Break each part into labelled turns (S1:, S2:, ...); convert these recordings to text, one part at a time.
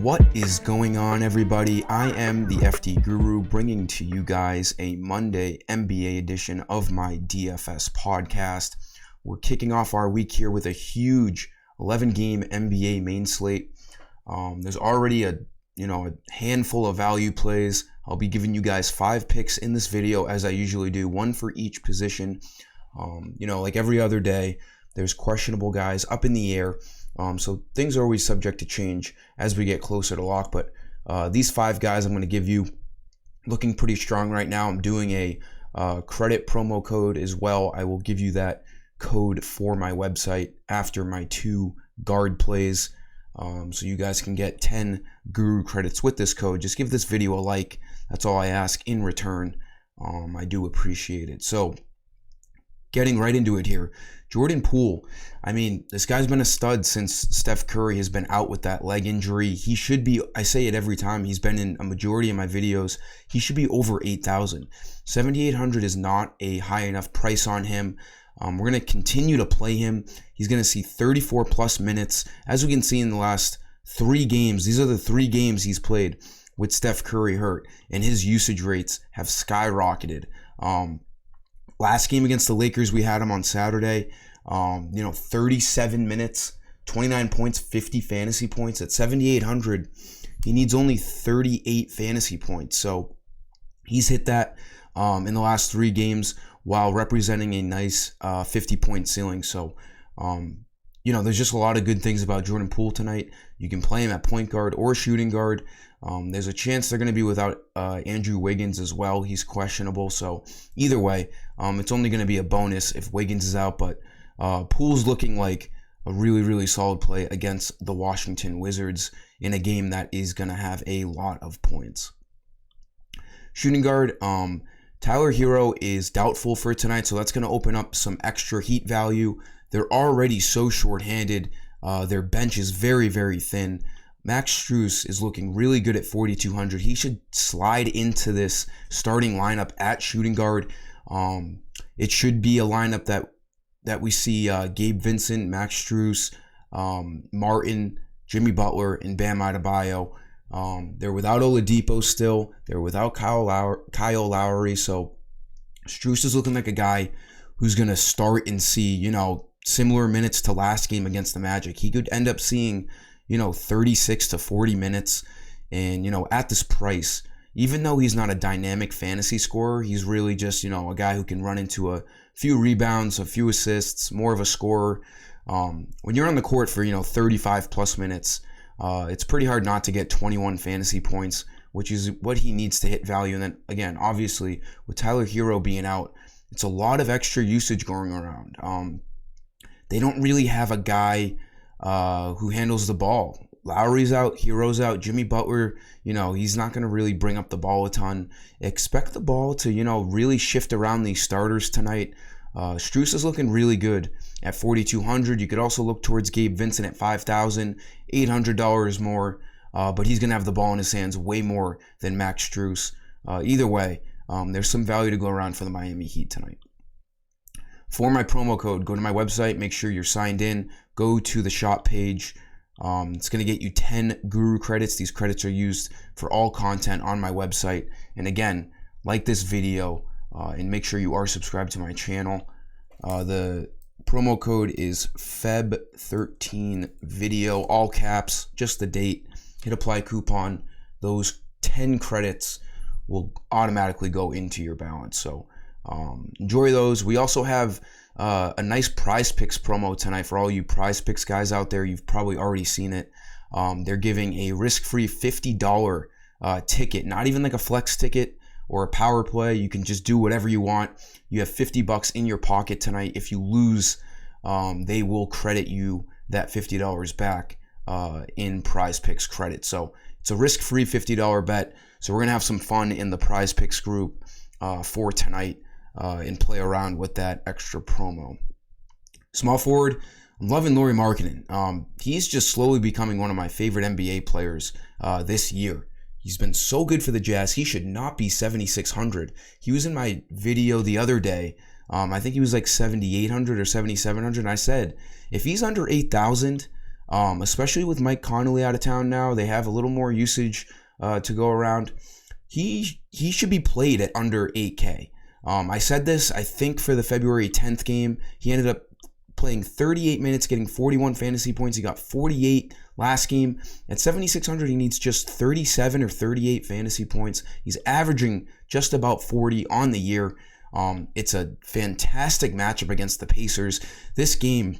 S1: What is going on, everybody? I am the FD Guru, bringing to you guys a Monday NBA edition of my DFS podcast. We're kicking off our week here with a huge 11-game NBA main slate. There's already a handful of value plays. I'll be giving you guys 5 picks in this video, as I usually do, one for each position. Like every other day, there's questionable guys up in the air. So things are always subject to change as we get closer to lock. But these 5 guys I'm going to give you looking pretty strong right now. I'm doing a credit promo code as well. I will give you that code for my website after my 2 guard plays. So you guys can get 10 Guru credits with this code. Just give this video a like. That's all I ask in return. I do appreciate it. So getting right into it here. Jordan Poole. I mean, this guy's been a stud since Steph Curry has been out with that leg injury. He should be, I say it every time, he's been in a majority of my videos, he should be over 8,000. 7,800 is not a high enough price on him. We're going to continue to play him. He's going to see 34 plus minutes. As we can see in the last 3 games, these are the 3 games he's played with Steph Curry hurt, and his usage rates have skyrocketed. Last game against the Lakers, we had him on Saturday. 37 minutes, 29 points, 50 fantasy points. At 7,800, he needs only 38 fantasy points. So he's hit that in the last 3 games while representing a nice 50-point ceiling. So, there's just a lot of good things about Jordan Poole tonight. You can play him at point guard or shooting guard. There's a chance they're going to be without Andrew Wiggins as well. He's questionable. So either way, it's only going to be a bonus if Wiggins is out. But Poole's looking like a really, really solid play against the Washington Wizards in a game that is going to have a lot of points. Shooting guard, Tyler Hero is doubtful for tonight, so that's going to open up some extra heat value. They're already so shorthanded. Their bench is very, very thin. Max Strus is looking really good at 4,200. He should slide into this starting lineup at shooting guard. It should be a lineup that we see Gabe Vincent, Max Strus, Martin, Jimmy Butler, and Bam Adebayo. They're without Oladipo still. They're without Kyle Lowry. So Strus is looking like a guy who's going to start and see, similar minutes to last game against the Magic. He could end up seeing 36 to 40 minutes. And, at this price, even though he's not a dynamic fantasy scorer, he's really just, a guy who can run into a few rebounds, a few assists, more of a scorer. When you're on the court for, 35 plus minutes, it's pretty hard not to get 21 fantasy points, which is what he needs to hit value. And then, again, obviously, with Tyler Hero being out, it's a lot of extra usage going around. They don't really have a guy who handles the ball. Lowry's out, Hero's out, Jimmy Butler, he's not going to really bring up the ball a ton. Expect the ball to, really shift around these starters tonight. Strus is looking really good at 4,200. You could also look towards Gabe Vincent at $5,000, $800 more, but he's going to have the ball in his hands way more than Max Strus. Either way, there's some value to go around for the Miami Heat tonight. For my promo code, go to my website, make sure you're signed in, go to the shop page. It's going to get you 10 Guru credits. These credits are used for all content on my website. And again, like this video and make sure you are subscribed to my channel. The promo code is FEB13video, all caps, just the date. Hit apply coupon. Those 10 credits will automatically go into your balance. So enjoy those. We also have a nice Prize Picks promo tonight for all you Prize Picks guys out there. You've probably already seen it. They're giving a risk-free $50 ticket, not even like a flex ticket or a power play. You can just do whatever you want. You have $50 in your pocket tonight. If you lose, they will credit you that $50 back in Prize Picks credit. So it's a risk-free $50 bet. So we're going to have some fun in the Prize Picks group for tonight and play around with that extra promo. Small forward, I'm loving Lauri Markkanen. He's just slowly becoming one of my favorite NBA players this year. He's been so good for the Jazz. He should not be 7,600. He was in my video the other day I think he was like 7,800 or 7,700. And I said, if he's under 8,000, especially with Mike Conley out of town now, they have a little more usage to go around. He should be played at under 8K. I said this, I think, for the February 10th game. He ended up playing 38 minutes, getting 41 fantasy points. He got 48 last game. At 7,600, he needs just 37 or 38 fantasy points. He's averaging just about 40 on the year. It's a fantastic matchup against the Pacers. This game,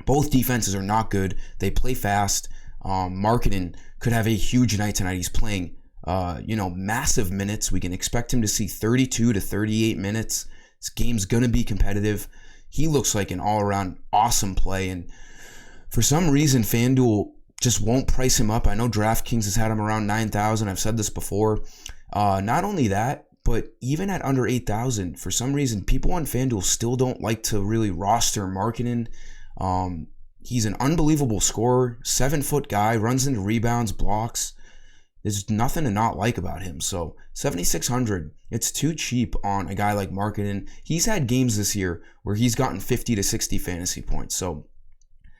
S1: both defenses are not good. They play fast. Markkanen could have a huge night tonight. He's playing massive minutes. We can expect him to see 32 to 38 minutes. This game's going to be competitive. He looks like an all-around awesome play, and for some reason, FanDuel just won't price him up. I know DraftKings has had him around 9,000. I've said this before. Not only that, but even at under 8,000, for some reason, people on FanDuel still don't like to really roster Markkanen. He's an unbelievable scorer, 7-foot guy, runs into rebounds, blocks. There's nothing to not like about him. So 7,600, it's too cheap on a guy like Markkanen. He's had games this year where he's gotten 50 to 60 fantasy points. So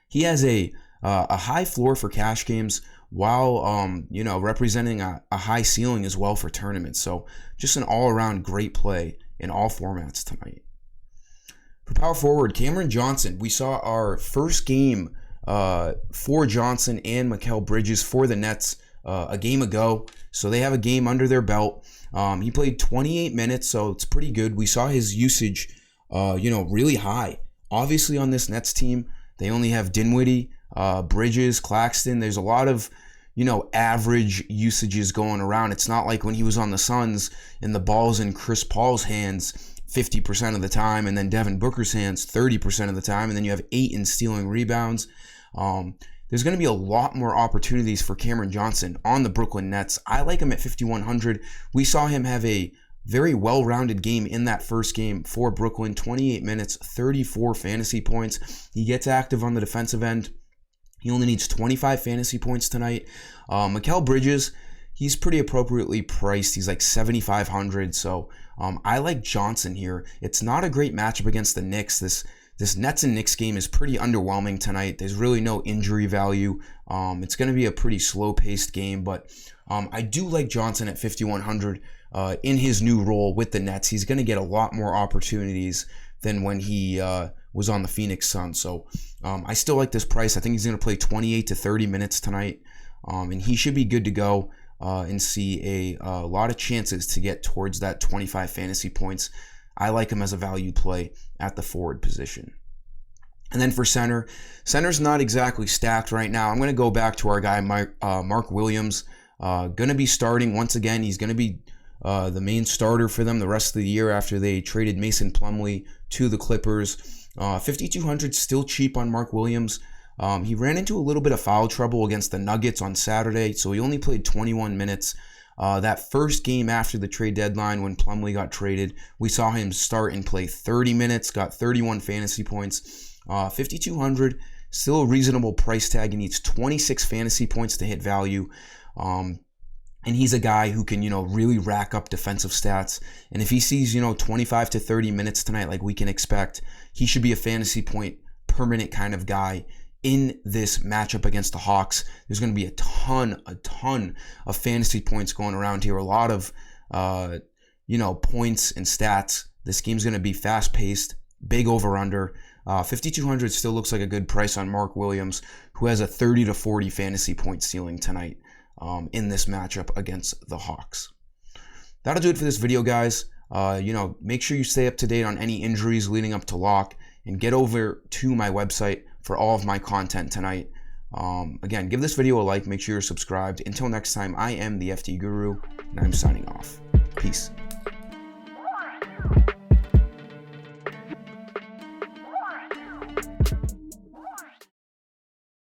S1: he has a high floor for cash games while representing a high ceiling as well for tournaments. So just an all-around great play in all formats tonight. For power forward, Cameron Johnson. We saw our first game for Johnson and Mikal Bridges for the Nets a game ago, so they have a game under their belt. He played 28 minutes, so it's pretty good. We saw his usage, really high. Obviously, on this Nets team, they only have Dinwiddie, Bridges, Claxton. There's a lot of, average usages going around. It's not like when he was on the Suns and the ball's in Chris Paul's hands 50% of the time, and then Devin Booker's hands 30% of the time, and then you have Ayton stealing rebounds. There's going to be a lot more opportunities for Cameron Johnson on the Brooklyn Nets. I like him at 5,100. We saw him have a very well-rounded game in that first game for Brooklyn. 28 minutes, 34 fantasy points. He gets active on the defensive end. He only needs 25 fantasy points tonight. Mikal Bridges, he's pretty appropriately priced. He's like 7,500. So I like Johnson here. It's not a great matchup against the Knicks. This Nets and Knicks game is pretty underwhelming tonight. There's really no injury value. It's going to be a pretty slow-paced game, but I do like Johnson at 5,100 in his new role with the Nets. He's going to get a lot more opportunities than when he was on the Phoenix Suns. So I still like this price. I think he's going to play 28 to 30 minutes tonight, and he should be good to go and see a lot of chances to get towards that 25 fantasy points. I like him as a value play at the forward position. And then for center's not exactly stacked right now. I'm going to go back to our guy, Mark Williams. Going to be starting once again. He's going to be the main starter for them the rest of the year after they traded Mason Plumlee to the Clippers. 5,200 still cheap on Mark Williams. He ran into a little bit of foul trouble against the Nuggets on Saturday, so he only played 21 minutes. That first game after the trade deadline when Plumlee got traded, we saw him start and play 30 minutes, got 31 fantasy points. 5,200, still a reasonable price tag. He needs 26 fantasy points to hit value. And he's a guy who can, really rack up defensive stats. And if he sees, 25 to 30 minutes tonight like we can expect, he should be a fantasy point permanent kind of guy in this matchup against the Hawks. There's going to be a ton of fantasy points going around here. A lot of, points and stats. This game's going to be fast-paced, big over-under. 5,200 still looks like a good price on Mark Williams, who has a 30 to 40 fantasy point ceiling tonight in this matchup against the Hawks. That'll do it for this video, guys. Make sure you stay up to date on any injuries leading up to lock, and get over to my website for all of my content tonight. Again, give this video a like, make sure you're subscribed. Until next time, I am the FT Guru, and I'm signing off. Peace.